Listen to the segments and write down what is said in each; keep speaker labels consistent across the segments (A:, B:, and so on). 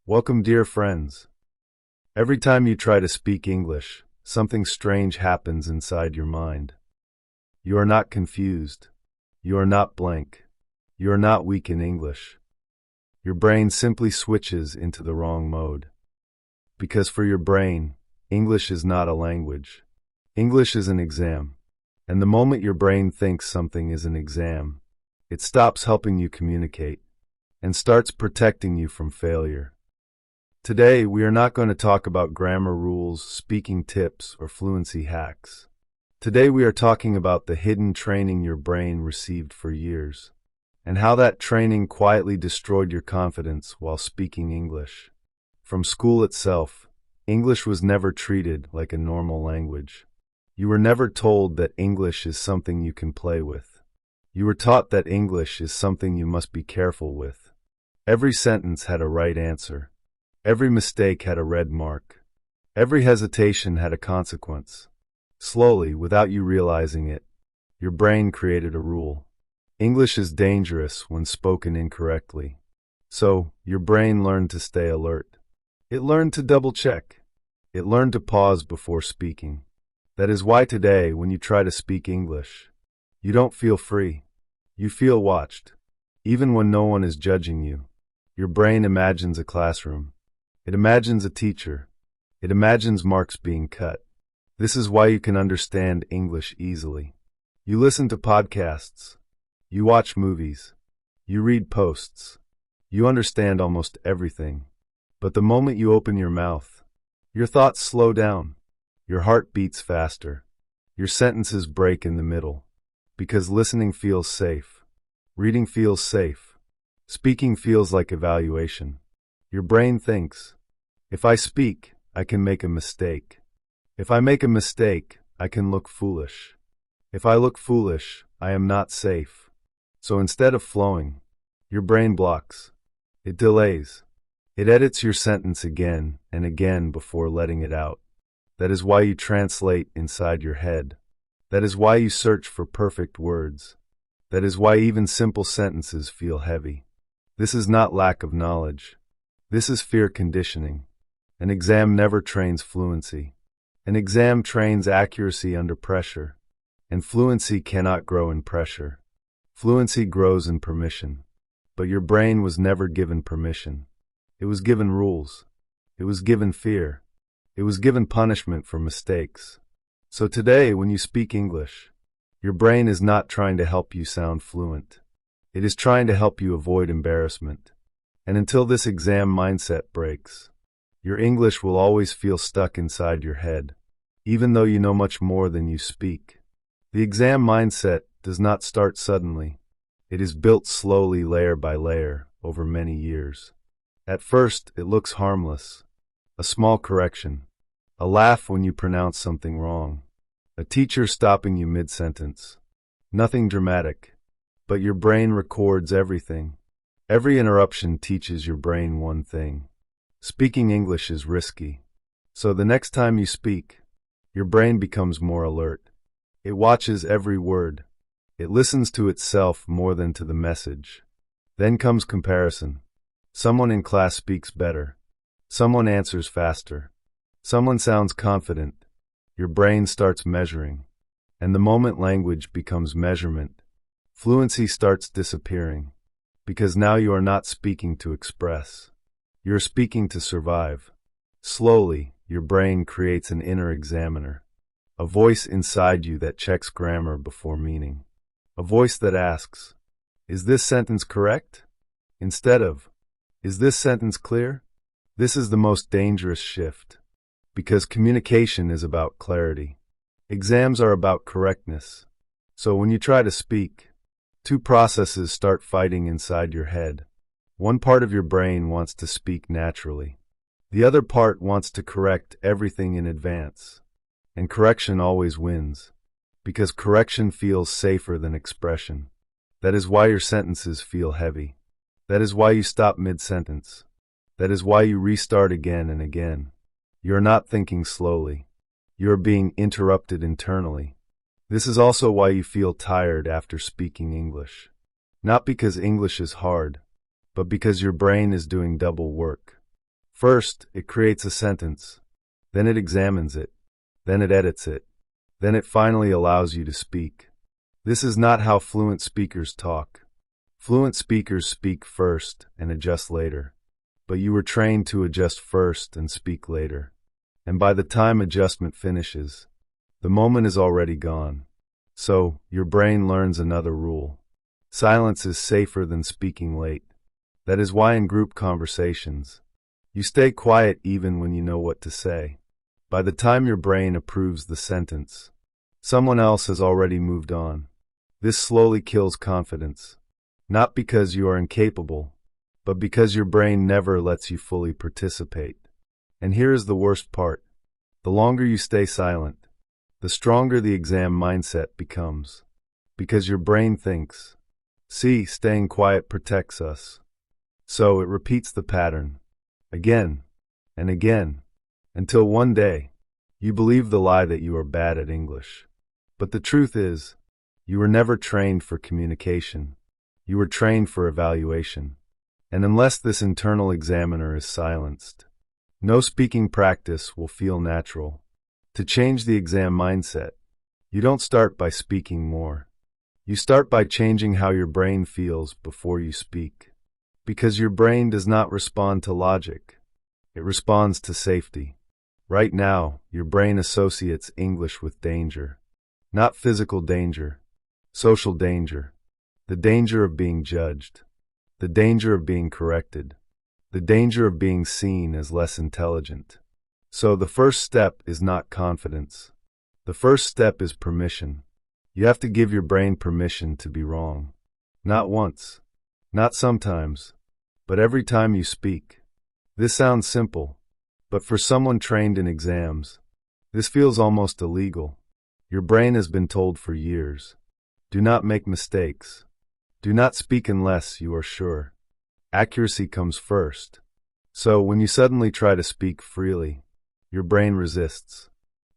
A: Welcome, dear friends. Every time you try to speak English, something strange happens inside your mind. You are not confused. You are not blank. You are not weak in English. Your brain simply switches into the wrong mode. Because for your brain, English is not a language. English is an exam. And the moment your brain thinks something is an exam, it stops helping you communicate and starts protecting you from failure. Today, we are not going to talk about grammar rules, speaking tips, or fluency hacks. Today, we are talking about the hidden training your brain received for years, and how that training quietly destroyed your confidence while speaking English. From school itself, English was never treated like a normal language. You were never told that English is something you can play with. You were taught that English is something you must be careful with. Every sentence had a right answer. Every mistake had a red mark. Every hesitation had a consequence. Slowly, without you realizing it, your brain created a rule. English is dangerous when spoken incorrectly. So, your brain learned to stay alert. It learned to double-check. It learned to pause before speaking. That is why today, when you try to speak English, you don't feel free. You feel watched. Even when no one is judging you, your brain imagines a classroom. It imagines a teacher. It imagines marks being cut. This is why you can understand English easily. You listen to podcasts. You watch movies. You read posts. You understand almost everything. But the moment you open your mouth, your thoughts slow down. Your heart beats faster. Your sentences break in the middle. Because listening feels safe. Reading feels safe. Speaking feels like evaluation. Your brain thinks, if I speak, I can make a mistake. If I make a mistake, I can look foolish. If I look foolish, I am not safe. So instead of flowing, your brain blocks. It delays. It edits your sentence again and again before letting it out. That is why you translate inside your head. That is why you search for perfect words. That is why even simple sentences feel heavy. This is not lack of knowledge. This is fear conditioning. An exam never trains fluency. An exam trains accuracy under pressure. And fluency cannot grow in pressure. Fluency grows in permission. But your brain was never given permission. It was given rules. It was given fear. It was given punishment for mistakes. So today, when you speak English, your brain is not trying to help you sound fluent. It is trying to help you avoid embarrassment. And until this exam mindset breaks, your English will always feel stuck inside your head, even though you know much more than you speak. The exam mindset does not start suddenly. It is built slowly, layer by layer, over many years. At first, it looks harmless. A small correction. A laugh when you pronounce something wrong. A teacher stopping you mid-sentence. Nothing dramatic. But your brain records everything. Every interruption teaches your brain one thing. Speaking English is risky. So the next time you speak, your brain becomes more alert. It watches every word. It listens to itself more than to the message. Then comes comparison. Someone in class speaks better. Someone answers faster. Someone sounds confident. Your brain starts measuring. And the moment language becomes measurement, fluency starts disappearing. Because now you are not speaking to express. You are speaking to survive. Slowly, your brain creates an inner examiner. A voice inside you that checks grammar before meaning. A voice that asks, is this sentence correct? Instead of, is this sentence clear? This is the most dangerous shift. Because communication is about clarity. Exams are about correctness. So when you try to speak, two processes start fighting inside your head. One part of your brain wants to speak naturally. The other part wants to correct everything in advance. And correction always wins. Because correction feels safer than expression. That is why your sentences feel heavy. That is why you stop mid-sentence. That is why you restart again and again. You are not thinking slowly. You are being interrupted internally. This is also why you feel tired after speaking English. Not because English is hard, but because your brain is doing double work. First, it creates a sentence. Then it examines it. Then it edits it. Then it finally allows you to speak. This is not how fluent speakers talk. Fluent speakers speak first and adjust later. But you were trained to adjust first and speak later. And by the time adjustment finishes, the moment is already gone. So, your brain learns another rule. Silence is safer than speaking late. That is why in group conversations, you stay quiet even when you know what to say. By the time your brain approves the sentence, someone else has already moved on. This slowly kills confidence. Not because you are incapable, but because your brain never lets you fully participate. And here is the worst part. The longer you stay silent, the stronger the exam mindset becomes. Because your brain thinks, see, staying quiet protects us. So it repeats the pattern, again and again, until one day, you believe the lie that you are bad at English. But the truth is, you were never trained for communication. You were trained for evaluation. And unless this internal examiner is silenced, no speaking practice will feel natural. To change the exam mindset, you don't start by speaking more. You start by changing how your brain feels before you speak. Because your brain does not respond to logic. It responds to safety. Right now, your brain associates English with danger. Not physical danger, social danger. The danger of being judged. The danger of being corrected. The danger of being seen as less intelligent. So the first step is not confidence. The first step is permission. You have to give your brain permission to be wrong. Not once. Not sometimes. But every time you speak. This sounds simple. But for someone trained in exams, this feels almost illegal. Your brain has been told for years. Do not make mistakes. Do not speak unless you are sure. Accuracy comes first. So when you suddenly try to speak freely, your brain resists.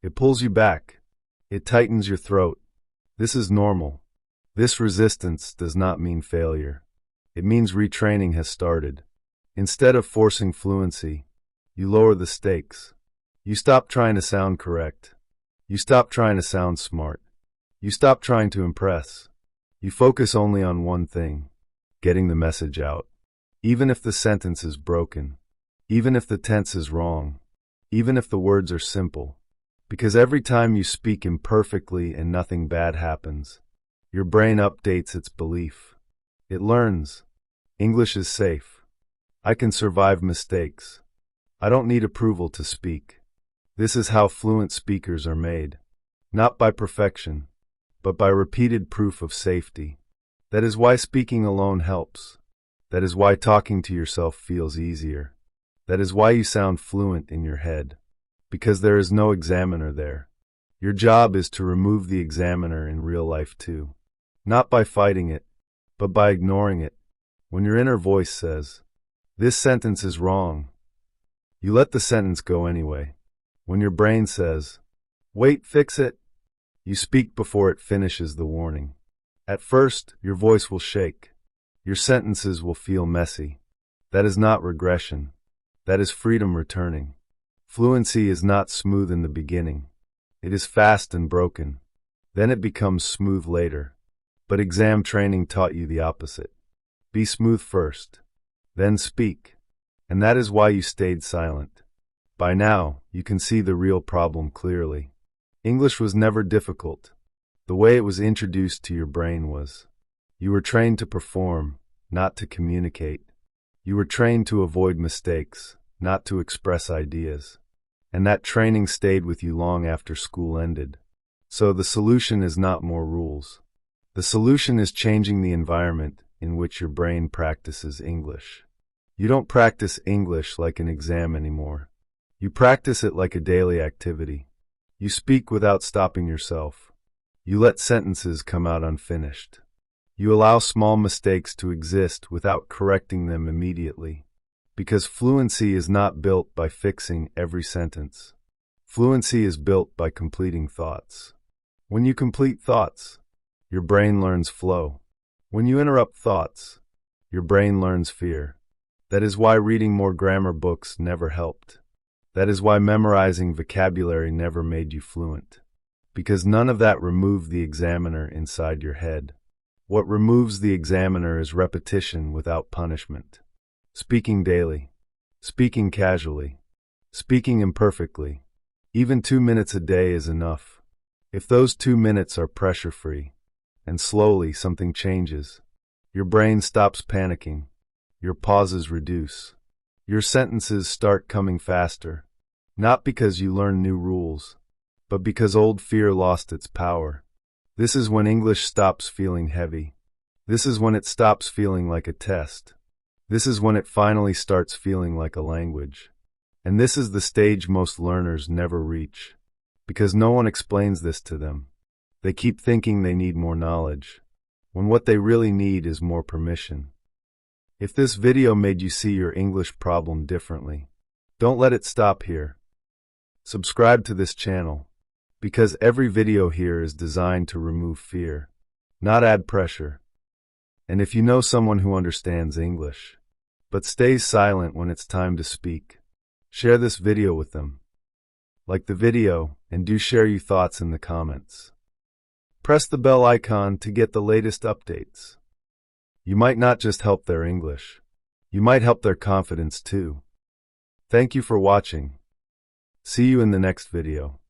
A: It pulls you back. It tightens your throat. This is normal. This resistance does not mean failure. It means retraining has started. Instead of forcing fluency, you lower the stakes. You stop trying to sound correct. You stop trying to sound smart. You stop trying to impress. You focus only on one thing, getting the message out. Even if the sentence is broken, even if the tense is wrong, even if the words are simple. Because every time you speak imperfectly and nothing bad happens, your brain updates its belief. It learns, English is safe. I can survive mistakes. I don't need approval to speak. This is how fluent speakers are made. Not by perfection, but by repeated proof of safety. That is why speaking alone helps. That is why talking to yourself feels easier. That is why you sound fluent in your head. Because there is no examiner there. Your job is to remove the examiner in real life too. Not by fighting it, but by ignoring it. When your inner voice says, this sentence is wrong, you let the sentence go anyway. When your brain says, wait, fix it, you speak before it finishes the warning. At first, your voice will shake. Your sentences will feel messy. That is not regression. That is freedom returning. Fluency is not smooth in the beginning. It is fast and broken. Then it becomes smooth later. But exam training taught you the opposite. Be smooth first. Then speak. And that is why you stayed silent. By now, you can see the real problem clearly. English was never difficult. The way it was introduced to your brain was. You were trained to perform, not to communicate. You were trained to avoid mistakes, not to express ideas. And that training stayed with you long after school ended. So the solution is not more rules. The solution is changing the environment in which your brain practices English. You don't practice English like an exam anymore. You practice it like a daily activity. You speak without stopping yourself. You let sentences come out unfinished. You allow small mistakes to exist without correcting them immediately. Because fluency is not built by fixing every sentence. Fluency is built by completing thoughts. When you complete thoughts, your brain learns flow. When you interrupt thoughts, your brain learns fear. That is why reading more grammar books never helped. That is why memorizing vocabulary never made you fluent. Because none of that removed the examiner inside your head. What removes the examiner is repetition without punishment. Speaking daily. Speaking casually. Speaking imperfectly. Even 2 minutes a day is enough. If those 2 minutes are pressure-free, and slowly something changes, your brain stops panicking, your pauses reduce, your sentences start coming faster, not because you learn new rules, but because old fear lost its power. This is when English stops feeling heavy. This is when it stops feeling like a test. This is when it finally starts feeling like a language. And this is the stage most learners never reach, because no one explains this to them. They keep thinking they need more knowledge, when what they really need is more permission. If this video made you see your English problem differently, don't let it stop here. Subscribe to this channel, because every video here is designed to remove fear, not add pressure. And if you know someone who understands English, but stays silent when it's time to speak, share this video with them. Like the video, and do share your thoughts in the comments. Press the bell icon to get the latest updates. You might not just help their English, you might help their confidence too. Thank you for watching. See you in the next video.